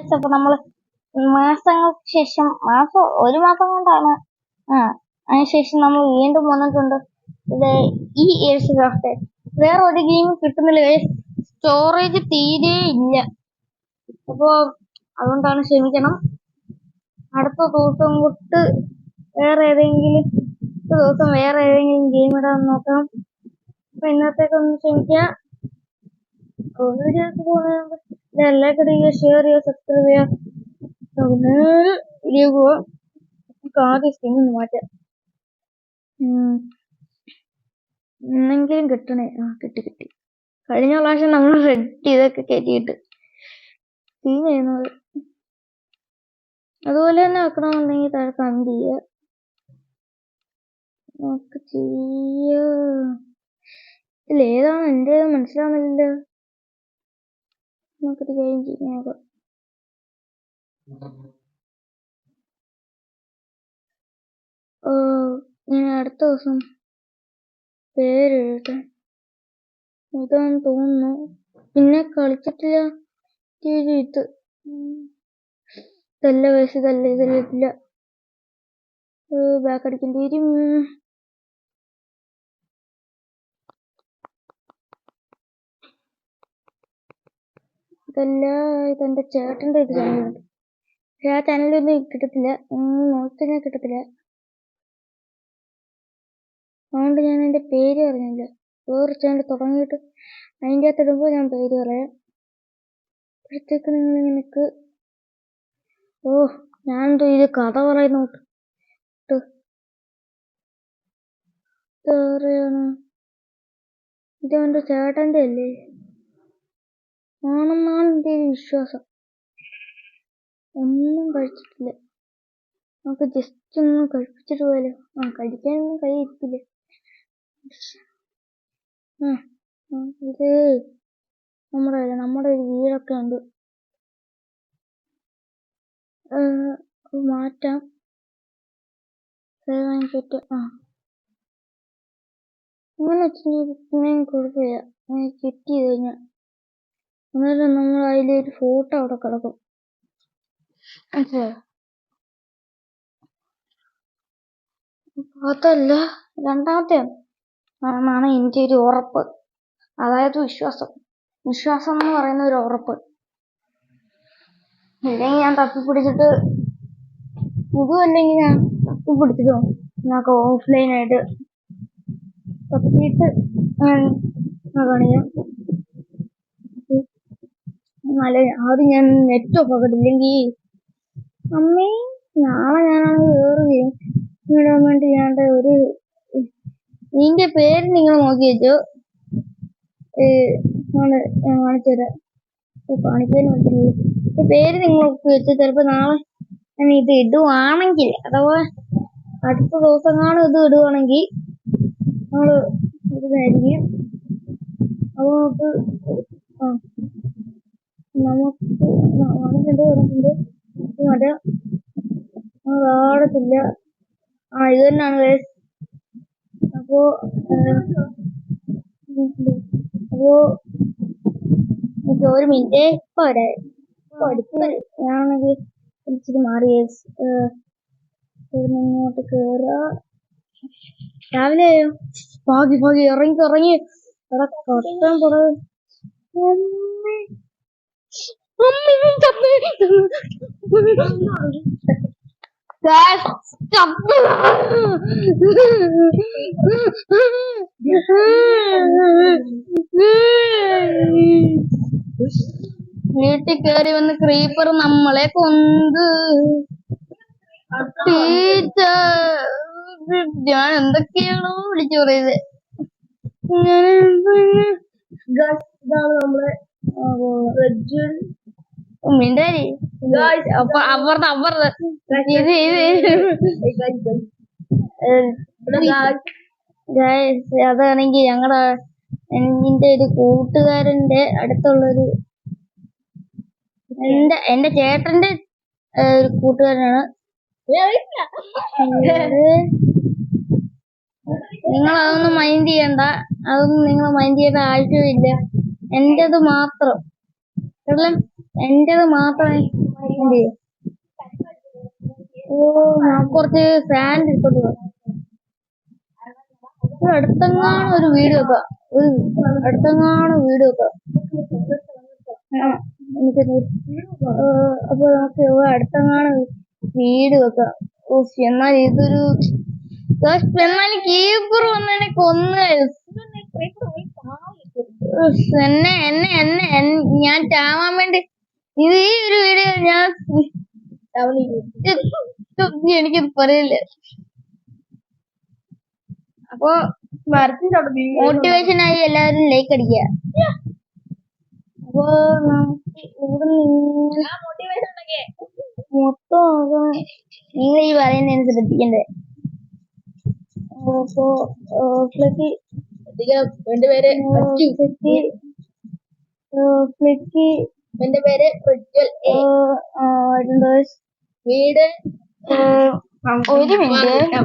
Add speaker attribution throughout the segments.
Speaker 1: Guys. അപ്പൊ നമ്മള് മാസങ്ങൾക്ക് ശേഷം ഒരു മാസം കൊണ്ടാണ് അതിനുശേഷം നമ്മൾ വീണ്ടും വന്നിട്ടുണ്ട്. ഇത് ഈ ഏഴ്സ് ക്രാഫ്റ്റ് വേറെ ഒരു ഗെയിം കിട്ടുന്നില്ല ഗൈസ്. സ്റ്റോറേജ് തീരെ ഇല്ല. അപ്പോ അതുകൊണ്ടാണ്, ക്ഷമിക്കണം. അടുത്ത ദിവസം തൊട്ട് വേറെ ഏതെങ്കിലും ഗെയിം ഇടാൻ നോക്കാം. അപ്പൊ ഇന്നത്തേക്കൊന്ന് ക്ഷമിക്കുക. ലൈക്ക് ചെയ്യുക, ഷെയർ ചെയ്യുക, സബ്സ്ക്രൈബ് ചെയ്യുക. വീഡിയോ പോവാ. ആദ്യം സ്കിൻ മാറ്റാം. എന്നെങ്കിലും കിട്ടണേ. കിട്ടി. കഴിഞ്ഞ പ്രാവശ്യം നമ്മൾ റെഡ് ഇതൊക്കെ കയറ്റിയിട്ട് സ്കിൻ ചെയ്യുന്നത്. അതുപോലെ തന്നെ വെക്കണമെന്നുണ്ടെങ്കിൽ താഴെ കമന്റ് ചെയ്യുക. ഇതിലേതാണ് എൻ്റെ മനസ്സിലാവുന്നില്ല. നമുക്കൊരു കാര്യം ചെയ്യാം. ഞാൻ അടുത്ത ദിവസം പേരെഴുതട്ടെ. ഇതാന്ന് തോന്നുന്നു. പിന്നെ കളിച്ചിട്ടില്ല. ഇതല്ല വയസ്സ്, ഇതല്ല. ബാക്ക് അടിക്കേണ്ടി വരും. ഇതെന്റെ ചേട്ടന്റെ ഇത് ചാനലുണ്ട്. പക്ഷെ ആ ചാനലൊന്നും കിട്ടത്തില്ല, നോക്കിക്കഴിഞ്ഞാൽ കിട്ടത്തില്ല. അതുകൊണ്ട് ഞാൻ എൻ്റെ പേര് പറഞ്ഞില്ല. വേറെ ചാനൽ തുടങ്ങിയിട്ട് അതിൻ്റെ അകത്ത് ഇടുമ്പോൾ ഞാൻ പേര് പറയാം. അപ്പോഴത്തേക്ക് നിങ്ങൾ എനിക്ക് ഞാനെന്തോ ഇത് കഥ പറയുന്നു. ഇത് എൻ്റെ ചേട്ടൻ്റെ അല്ലേ ആണെന്നാണ് എൻ്റെ ഒരു വിശ്വാസം. ഒന്നും കഴിച്ചിട്ടില്ല. നമുക്ക് ജസ്റ്റ് ഒന്ന് കഴിപ്പിച്ചിട്ട് പോയാലോ? കഴിക്കാനൊന്നും കഴിയില്ല. ഇത് നമ്മുടെ ഒരു വീടൊക്കെ ഉണ്ട്. മാറ്റാം. അങ്ങനെ വെച്ചാൽ കുഴപ്പമില്ല. ചെക്ക് ചെയ്ത് കഴിഞ്ഞാൽ അന്നേരം നമ്മൾ അതിലൊരു ഫോട്ടോ അവിടെ കിടക്കും. അതല്ല, രണ്ടാമത്തെ ആണെന്നാണ് എൻ്റെ ഒരു ഉറപ്പ്. അതായത് വിശ്വാസം എന്ന് പറയുന്ന ഒരു ഉറപ്പ്. ഇല്ലെങ്കിൽ ഞാൻ തപ്പിപ്പിടിച്ചിട്ട് ഇതുമല്ലെങ്കിൽ ഞാൻ തപ്പിപ്പിടിച്ചിട്ടോ നമുക്ക് ഓഫ്ലൈനായിട്ട് തപ്പിയിട്ട് കാണിക്കാം. ആദ്യം ഞാൻ നെറ്റ് ഓഫ് ആക്കത്തില്ലെങ്കിൽ അമ്മേ നാളെ ഞാനാണെങ്കിൽ വേറെ ഗെയിം ഇടാൻ വേണ്ടി ഞാൻ ഇതിന്റെ പേര് നിങ്ങൾ നോക്കി വെച്ചോ. ഞാൻ കാണിച്ചു തരാം. കാണിക്കാൻ പറ്റില്ല. പേര് നിങ്ങൾ നോക്കി വെച്ചോ. ചിലപ്പോ നാളെ ഞാൻ ഇത് ഇടുവാണെങ്കിൽ, അഥവാ അടുത്ത ദിവസമാണ് ഇത് ഇടുവാണെങ്കിൽ നമ്മള് ഇടുന്നതായിരിക്കും. അപ്പൊ നമുക്ക് വന്നിട്ടുണ്ട്. മറ്റേ ആടത്തില്ല. ഇത് തന്നെയാണ്. അപ്പോ ഒരു മിനിറ്റ് ഞാണെങ്കിൽ ഇച്ചിരി മാറി ഇങ്ങോട്ട് കേറാ. രാവിലെ ഭാഗ്യ ഇറങ്ങി കട്ടൻ തുടങ്ങി. വീട്ടിൽ കയറി വന്ന് ക്രീപ്പർ നമ്മളെ കൊന്ത്. ഞാൻ എന്തൊക്കെയാണോ വിളിച്ചു പറയുന്നത്. നമ്മളെ മിണ്ടാരി അപ്പുറത്ത് അതാണെങ്കിൽ എന്റെ ഒരു കൂട്ടുകാരന്റെ അടുത്തുള്ളൊരു എന്റെ ചേട്ടന്റെ ഒരു കൂട്ടുകാരനാണ്. നിങ്ങൾ അതൊന്നും മൈൻഡ് ചെയ്യണ്ട. നിങ്ങൾ മൈൻഡ് ചെയ്യേണ്ട ആവശ്യമില്ല. എന്റേത് മാത്രം ഞാൻ കുറച്ച് സാൻഡ് എടുത്തോണ്ട് പോവാം. അടുത്തെങ്ങാണ് ഒരു വീട് വെക്കാം. അടുത്തെങ്ങാണ് വീട് വെക്കാം. അപ്പൊ നമുക്ക് അടുത്തെങ്ങാണ് വീട് വെക്കാം. എന്നാൽ ഇതൊരു എന്നാലും കീപ്പർ വന്നെ കൊന്ന് എന്നെ ഞാൻ ചാവാൻ വേണ്ടി ഇത് ഈ ഒരു വീഡിയോ ഞാൻ എനിക്കത് പറയില്ല. അപ്പൊ മോട്ടിവേഷനായി എല്ലാവരും ലൈക്ക് അടിക്കുക. അപ്പൊ ഇവിടെ മൊത്തം നിങ്ങൾ ഈ പറയുന്നതിന് ശ്രദ്ധിക്കണ്ടേ. അപ്പൊ എന്റെ പേര് എന്റെ പേര് വീട് ഒരു മിനിറ്റ്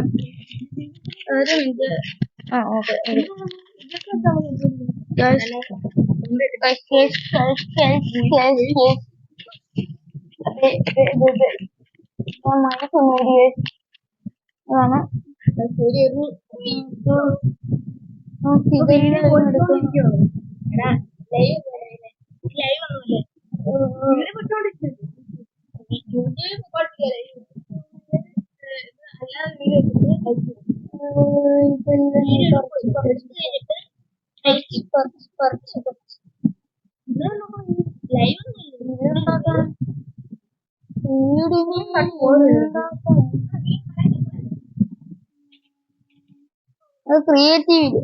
Speaker 1: ക്രിയേറ്റീവ്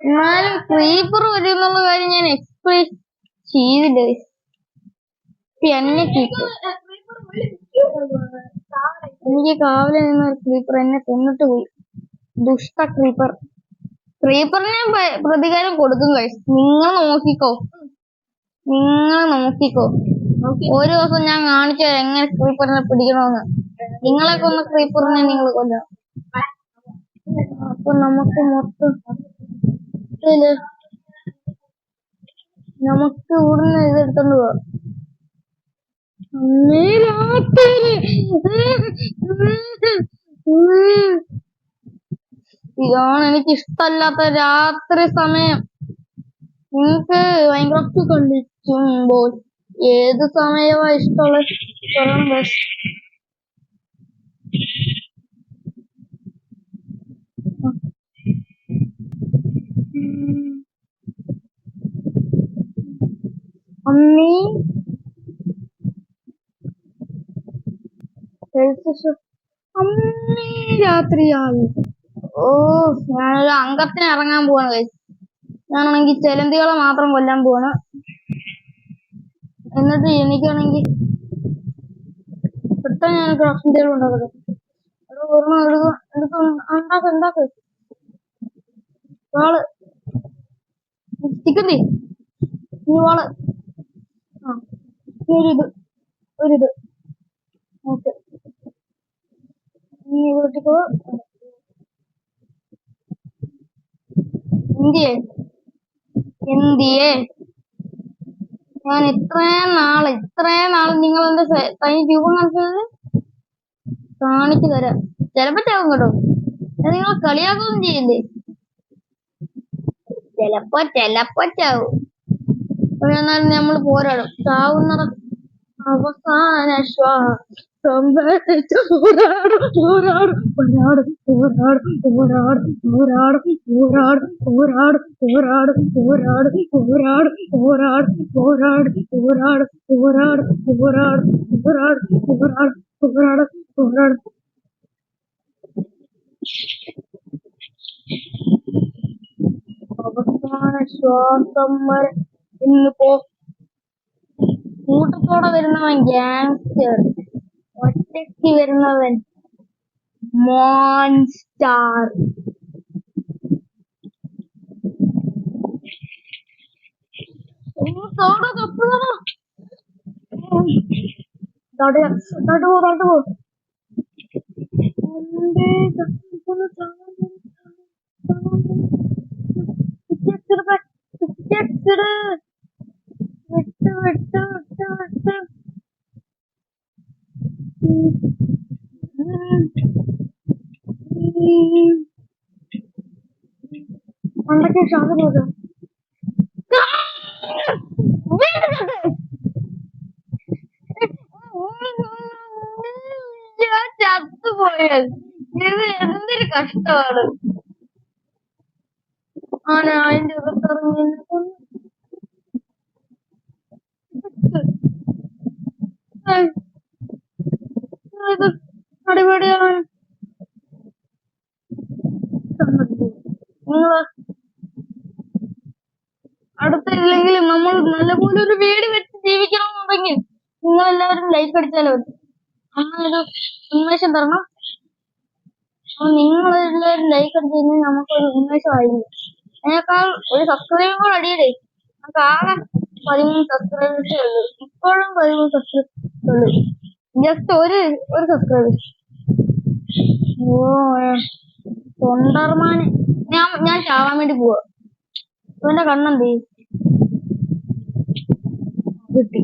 Speaker 1: എന്നാലും ക്രീപ്പർ വരുന്നുള്ള കാര്യം ഞാൻ എക്സ്പ്രസ് ചെയ്തില്ല. എന്നെ എനിക്ക് കാവലെ നിന്ന ക്രീപ്പർ എന്നെ കൊന്നിട്ട് പോയി. ദുഷ്ട ക്രീപ്പർ. ക്രീപ്പറിന് പ്രതികാരം കൊടുക്കും കഴിച്ചു. നിങ്ങൾ നോക്കിക്കോ. ഒരു ദിവസം ഞാൻ കാണിച്ചു എങ്ങനെ ക്രീപ്പറിനെ പിടിക്കണമെന്ന്. നിങ്ങളെ കൊന്ന ക്രീപ്പറിനെ നിങ്ങൾ കൊല്ലാം. അപ്പൊ നമുക്ക് നമുക്ക് ഇവിടുന്ന് ഇതെടുത്തോണ്ട് പോവാം. ഇതാണ് എനിക്ക് ഇഷ്ടമല്ലാത്ത രാത്രി സമയം. നിങ്ങൾക്ക് മൈൻക്രാഫ്റ്റ് കളിക്കുമ്പോൾ ഏത് സമയമാ ഇഷ്ടമുള്ള അമ്മീ അമ്മീ രാത്രിയായി. ഞാനൊരു അംഗത്തിന് ഇറങ്ങാൻ പോവാണ് കഴിച്ചു. ഞാനാണെങ്കിൽ ചെലന്തികളെ മാത്രം കൊല്ലാൻ പോവാണ്. എന്നിട്ട് എനിക്കാണെങ്കിൽ പെട്ടെന്ന് ഞാൻ ക്രാഫ്റ്റിംഗ് ടേബിൾ ഉണ്ടാക്കട്ടെ. ഉണ്ടാക്ക് വാള് ചിക്കന്തി വാള് ഒരിത് ഓക്കെ. നീ വീട്ടിക്കോ. എന്തിയേ ഞാൻ ഇത്രയും നാള് നിങ്ങൾ എന്റെ തനി രൂപം കാണിച്ചു തരാം. ചിലപ്പോ ചാവും കേട്ടോ. നിങ്ങൾ കളിയാക്കുകയൊന്നും ചെയ്യില്ലേ. ചിലപ്പോ ചാവും. എന്നാലും നമ്മൾ പോരാടും. ചാവുന്ന അവസാന ശ്വാസം വരെ ഇന്നിപ്പോ കൂട്ടത്തോടെ വരുന്നവൻ ഗ്യാങ്സ്റ്റർ, ഒറ്റയ്ക്ക് വരുന്നവൻ മോൺസ്റ്റാർ. വിട്ടിട് വിട്ട് വിട്ട് വിട്ട് വിട്ട് പണ്ടൊക്കെ ശ്വാസം പോകാം ഞാൻ ചത്തുപോയത് ഇത് എന്തൊരു കഷ്ടമാണ് ആന അതിന്റെ അകത്തിറങ്ങി ഇത് അടിപൊളിയാണ് നിങ്ങള് അടുത്തില്ലെങ്കിൽ നമ്മൾ നല്ലപോലെ ഒരു വീട് വെച്ച് ജീവിക്കണമെന്നുണ്ടെങ്കിൽ നിങ്ങൾ എല്ലാവരും ലൈക്ക് അടിച്ചാലോ അങ്ങനൊരു ഉന്മേഷം തരണം നിങ്ങൾ എല്ലാവരും ലൈക്ക് അടിച്ചു കഴിഞ്ഞാൽ നമുക്കൊരു ഉന്മേഷമായിരുന്നു അതിനേക്കാൾ ഒരു സബ്സ്ക്രൈബും കൂടെ അടിയടേ നമുക്ക് ആകെ 13 സബ്സ്ക്രൈബേഴ്സേ ഉള്ളൂ ഇപ്പോഴും 13 സബ്സ്ക്രൈബേഴ്സ് ഉള്ളൂ ജസ്റ്റ് ഒരു സബ്സ്ക്രൈബേഴ്സ് ഓ തൊണ്ടർമാന് ഞാൻ ചാവാൻ വേണ്ടി പോവാ ഇവന്റെ കണ്ണെന്തേ കിട്ടി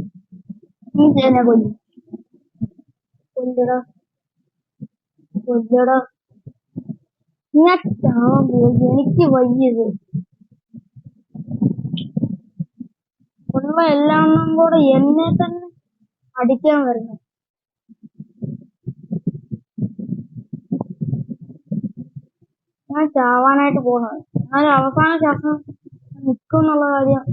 Speaker 1: നീ ചെയ്യുന്ന കൊല്ലടാ കൊല്ലടാ ഞാൻ ചാവാൻ പോയി എനിക്ക് വയ്യത് ഉള്ള എല്ലാം കൂടെ എന്നെ തന്നെ അടിക്കാൻ വരുന്നു ഞാൻ ചാവാനായിട്ട് പോണത് എന്നാലും അവസാന ശ്വാസം നിൽക്കും എന്നുള്ള കാര്യം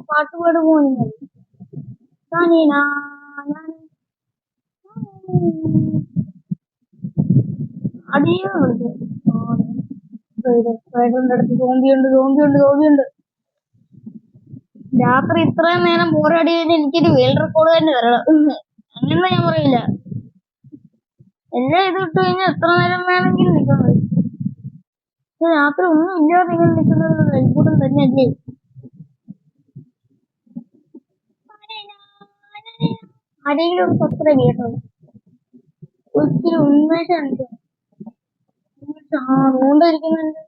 Speaker 1: പാട്ട് പാട് പോകുന്നത് അടിയോ സ്പൈഡറിന്റെ അടുത്ത് സോംബിയുണ്ട് രാത്രി ഇത്രയും നേരം പോരാടി എനിക്കൊരു വേൾഡ് റെക്കോർഡ് തന്നെ വരണം അങ്ങനെ ഞാൻ പറയില്ല എല്ലാം ഇത് ഇട്ട് കഴിഞ്ഞാൽ എത്ര നേരം വേണമെങ്കിലും നിൽക്കാൻ കഴിയും പക്ഷെ രാത്രി ഒന്നും ഇല്ലാതെ നിങ്ങൾ നിൽക്കുന്നത് അത്ഭുതം തന്നെയല്ലേ ആരെങ്കിലും ഒരു സബ്സ്ക്രൈബ് ചെയ്യട്ടോ ഒരിക്കലും ഉന്മേഷം കൊണ്ടിരിക്കുന്നുണ്ട്